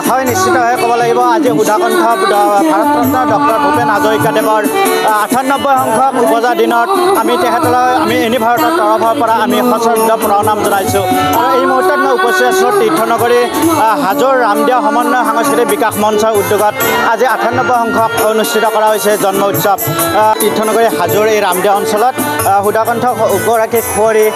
হয় নিশ্চিতভাৱে ক'ব লাগিব আজি সুধাকণ্ঠ ভাৰতৰত্ন ডক্টৰ ভূপেন হাজৰিকাদেৱৰ ৯৮ সংখ্যক উপজা দিনত আমি তেখেতলৈ আমি এনি ভাৰতৰ তৰফৰ পৰা আমি সশ্ৰদ্ধ প্ৰণাম জনাইছোঁ আৰু এই মুহূৰ্তত মই উপস্থিত আছোঁ তীৰ্থনগৰী হাজোৰ ৰামদিয়া সমন্বয় সাংস্কৃতিক বিকাশ মঞ্চৰ উদ্যোগত আজি ৯৮ সংখ্যক অনুষ্ঠিত কৰা হৈছে জন্ম উৎসৱ তীৰ্থনগৰী হাজোৰ এই ৰামদিয়া অঞ্চলত সুধাকণ্ঠ গৰাকী কুঁৱৰী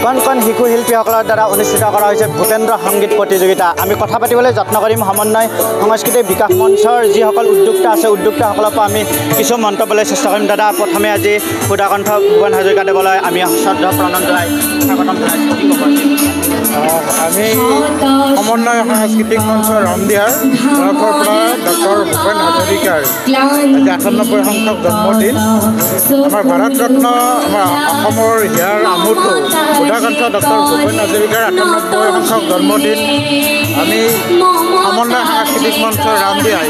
কণ কণ শিশু শিল্পীসকলৰ দ্বাৰা অনুষ্ঠিত কৰা হৈছে ভূপেন্দ্ৰ সংগীত প্ৰতিযোগিতা আমি কথা পাতিবলৈ যত্ন কৰিম সমন্বয় সাংস্কৃতিক বিকাশ মঞ্চৰ যিসকল উদ্যোক্তা আছে উদ্যোক্তাসকলৰ পৰা আমি কিছু মন্তব্যলৈ চেষ্টা কৰিম দাদা প্ৰথমে আজি সুধাকণ্ঠ ভূপেন হাজৰিকাদেৱলৈ আমি শ্ৰদ্ধা প্ৰণাম জনাই স্বাগতম জনাইছোঁ কি ক'ব আমি সমন্বয় সাংস্কৃতিক মঞ্চ ৰামদিয়াৰ তৰফৰ পৰা ডক্টৰ ভূপেন হাজৰিকাৰ আজি ৯৮ সংখ্যক জন্মদিন আমাৰ ভাৰতৰত্ন আমাৰ অসমৰ হিয়াৰ আমুটো সুধাকণ্ঠ ডক্টৰ ভূপেন হাজৰিকাৰ ৯৮ সংখ্যক জন্মদিন আমি সমন্বয় সাংস্কৃতিক মঞ্চ ৰামদিয়াই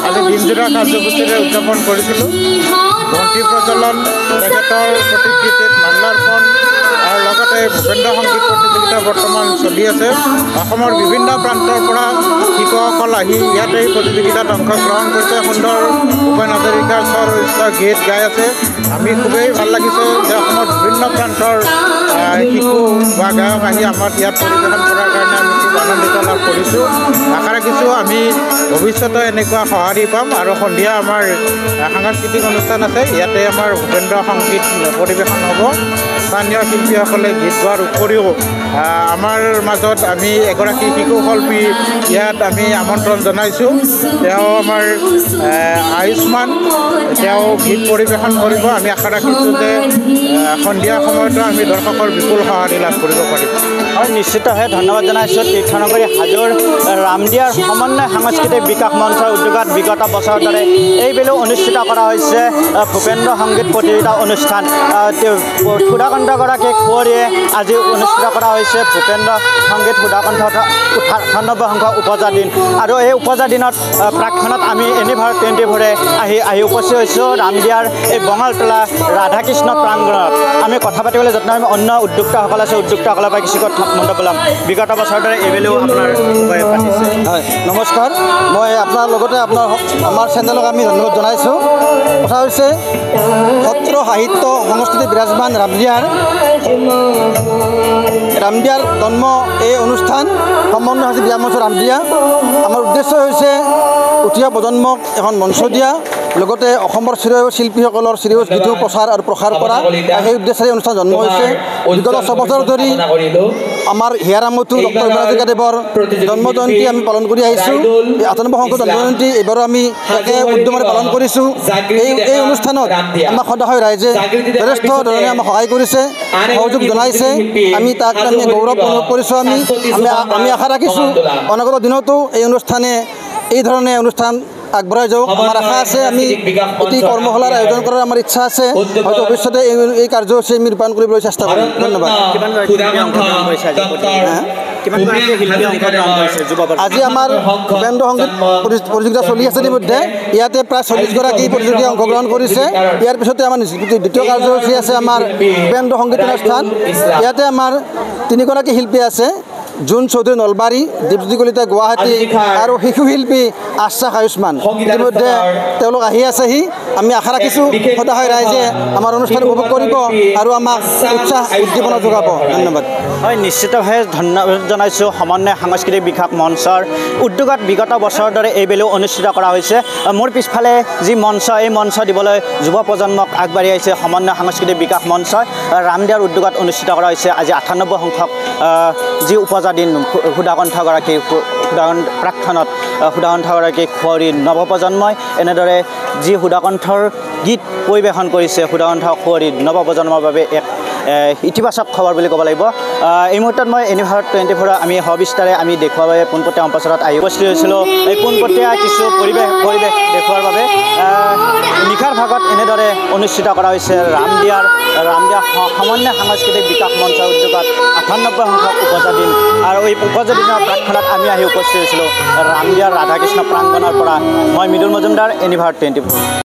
আজি দিনজোৰা কাৰ্যসূচীৰে উদযাপন কৰিছিলোঁ বন্তি প্ৰজ্বলন তেখেতৰ প্ৰতিকৃতিত মাল্যাৰ্পণ আৰু লগতে ভূপেন্দ্ৰ সংগীত প্ৰতিযোগিতা বৰ্তমান চলি আছে অসমৰ বিভিন্ন প্ৰান্তৰ পৰা শিশুসকল আহি ইয়াতে এই প্ৰতিযোগিতাত অংশগ্ৰহণ কৰিছে সুন্দৰ ভূপেন হাজৰিকাৰ স্বৰচিত গীত গাই আছে আমি খুবেই ভাল লাগিছে যে অসমৰ বিভিন্ন প্ৰান্তৰ শিশু বা গায়ক আহি আমাৰ ইয়াত পৰিৱেশন কৰাৰ কাৰণে আমি খুব আনন্দিত লাভ কৰিছোঁ আশা ৰাখিছোঁ আমি ভৱিষ্যতে এনেকুৱা সঁহাৰি পাম আৰু সন্ধিয়া আমাৰ সাংস্কৃতিক অনুষ্ঠান আছে ইয়াতে আমাৰ ভূপেন্দ্ৰ সংগীত পৰিৱেশন হ'ব স্থানীয় শিল্পীসকলে গীত গোৱাৰ উপৰিও আমাৰ মাজত আমি এগৰাকী শিশু শিল্পী ইয়াত আমি আমন্ত্ৰণ জনাইছোঁ তেওঁ আমাৰ আয়ুষ্মান তেওঁ গীত পৰিৱেশন কৰিব আমি আশা ৰাখিছোঁ যে সন্ধিয়া সময়তো আমি দৰ্শকৰ বিপুল সঁহাৰি লাভ কৰিব পাৰিম হয় নিশ্চিতভাৱে ধন্যবাদ জনাইছোঁ তীৰ্থনগৰী হাজোৰ ৰামদিয়াৰ সমন্বয় সাংস্কৃতিক বিকাশ মঞ্চৰ উদ্যোগত বিগত বছৰৰ দৰে এইবেলি অনুষ্ঠিত কৰা হৈছে ভূপেন্দ্ৰ সংগীত প্ৰতিযোগিতা অনুষ্ঠান সুধাকণ্ঠগৰাকী কুঁৱৰীয়ে আজি অনুষ্ঠিত কৰা হৈছে ভূপেন্দ্ৰ সংগীত সুধাকণ্ঠ ৯৮ সংখ্যক উপজা দিন আৰু এই উপজা দিনত প্ৰাক্ষণত আমি এনি ভাৰত 24 আহি উপস্থিত হৈছোঁ ৰামদিয়াৰ এই বঙালতলা ৰাধাকৃষ্ণ প্ৰাংগণত আমি কথা পাতিবলৈ যত্ন কৰিম অন্য উদ্যোক্তাসকল আছে উদ্যোক্তাসকলৰ পৰা কিছু কথা মন্তব্য ল'ম বিগত বছৰৰ দৰে এইবেলিও আপোনাৰ পাতিছে হয় নমস্কাৰ মই আপোনাৰ লগতে আমাৰ চেনেলক আমি ধন্যবাদ জনাইছোঁ কথা হৈছে সত্ৰ সাহিত্য সংস্কৃতি বিৰাজমান ৰামদিয়াৰ জন্ম এই অনুষ্ঠান সমন্বয় সাংস্কৃতিক বিকাশ মঞ্চ ৰামদিয়া আমাৰ উদ্দেশ্য হৈছে উঠি অহা প্ৰজন্মক এখন মঞ্চ দিয়া লগতে অসমৰ চিৰয়ুজ শিল্পীসকলৰ চিৰয়ুজ গীতো প্ৰচাৰ আৰু প্ৰসাৰ কৰা সেই উদ্দেশ্যেৰে অনুষ্ঠান জন্ম হৈছে বিগত 6 বছৰ ধৰি আমাৰ হিয়াৰ আমুটো ডক্টৰ ভূপেন হাজৰিকাদেৱৰ জন্ম জয়ন্তী আমি পালন কৰি আহিছোঁ এই ৯৮ সংখ্যক জন্ম জয়ন্তী এইবাৰো আমি একে উদ্যমেৰে পালন কৰিছোঁ এই অনুষ্ঠানত আমাক সদায় ৰাইজে যথেষ্ট ধৰণে আমাক সহায় কৰিছে সহযোগ জনাইছে আমি তাক আমি গৌৰৱ অনুভৱ কৰিছোঁ আমি আশা ৰাখিছোঁ অনাগত দিনতো এই অনুষ্ঠানে এই ধৰণে অনুষ্ঠান আগবঢ়াই যাওক আমাৰ আশা আছে আমি এটি কৰ্মশালাৰ আয়োজন কৰাৰ আমাৰ ইচ্ছা আছে হয়তো ভৱিষ্যতে এই কাৰ্যসূচী আমি ৰূপায়ণ কৰিবলৈ চেষ্টা কৰিম ধন্যবাদ আজি আমাৰ ভূপেন্দ্ৰ সংগীত প্ৰতিযোগিতা চলি আছে ইতিমধ্যে ইয়াতে প্ৰায় ৪০গৰাকী প্ৰতিযোগী অংশগ্ৰহণ কৰিছে ইয়াৰ পিছতে আমাৰ দ্বিতীয় কাৰ্যসূচী আছে আমাৰ ভূপেন্দ্ৰ সংগীত অনুষ্ঠান ইয়াতে আমাৰ ৩গৰাকী শিল্পী আছে জুন চৌধুৰী নলবাৰী দীপজ্যোতি কলিতা গুৱাহাটী আৰু শিশু শিল্পী আশ্বাস আয়ুষ্মান ইতিমধ্যে তেওঁলোক আহি আছেহি আমি আশা ৰাখিছোঁ সদায় ৰাইজে আমাৰ অনুষ্ঠান উপভোগ কৰিব আৰু আমাক উৎসাহ উদ্দীপনা যোগাব ধন্যবাদ হয় নিশ্চিতভাৱে ধন্যবাদ জনাইছোঁ সমন্বয় সাংস্কৃতিক বিকাশ মঞ্চৰ উদ্যোগত বিগত বছৰৰ দৰে এইবেলিও অনুষ্ঠিত কৰা হৈছে মোৰ পিছফালে যি মঞ্চ এই মঞ্চ দিবলৈ যুৱ প্ৰজন্মক আগবাঢ়ি আহিছে সমন্বয় সাংস্কৃতিক বিকাশ মঞ্চই ৰামদিয়াৰ উদ্যোগত অনুষ্ঠিত কৰা হৈছে আজি ৯৮ সংখ্যক যি উপজা দিন সুধাকণ্ঠগৰাকী প্ৰাক্ষণত সুধাকণ্ঠগৰাকী কুঁৱৰী নৱপ্ৰজন্মই এনেদৰে যি সুধাকণ্ঠৰ গীত পৰিৱেশন কৰিছে সুধাকণ্ঠ কুঁৱৰী নৱপ্ৰজন্মৰ বাবে এক ইতিবাচক খবৰ বুলি ক'ব লাগিব এই মুহূৰ্তত মই এনি ভাৰত 24 আমি সবিস্তাৰে আমি দেখুৱাৰ বাবে পোনপটীয়া অঞ্চলত আহি উপস্থিত হৈছিলোঁ এই পোনপটীয়া কিছু পৰিৱেশ দেখুৱাৰ বাবে নিশাৰ ভাগত এনেদৰে অনুষ্ঠিত কৰা হৈছে ৰামদিয়া সমন্বয় সাংস্কৃতিক বিকাশ মঞ্চৰ উদ্যোগত ৯৮ সংখ্যক উপজা দিন আৰু এই উপজা দিনৰ প্ৰাক্ষণত আমি আহি উপস্থিত হৈছিলোঁ ৰামদিয়াৰ ৰাধাকৃষ্ণ প্ৰাংগণৰ পৰা মই মৃদুল মজুমদাৰ এনি ভাৰত 24